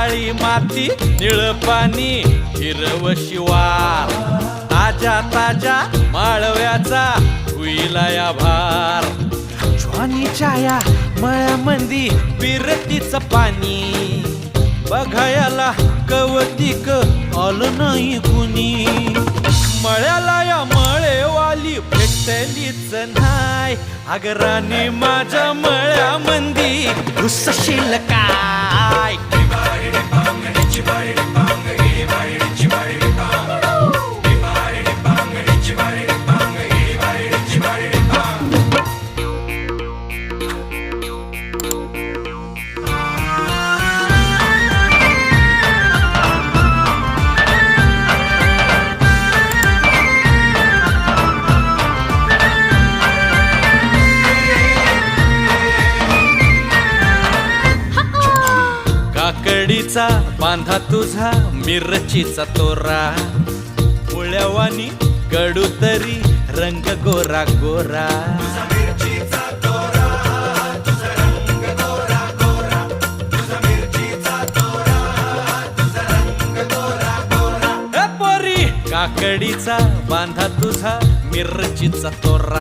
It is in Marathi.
काळी माती निळ पाणी हिरव शिवार ताजा ताजा माळव्याचा हुईला या भार ज्वानीच्या या मळ्यामंदी बिरतीच पाणी बघायला कवतिक आलं नाही कुणी मळ्याला या मळेवाली भेटलीच नाही अगराने माझ्या मळ्यामंदी घुसशील काय काकडीचा बांधा तुझा मिरचीचा तोरा मुळ्यावानी कडू तरी रंग गोरा गोरा पोरी काकडीचा बांधा तुझा मिरचीचा तोरा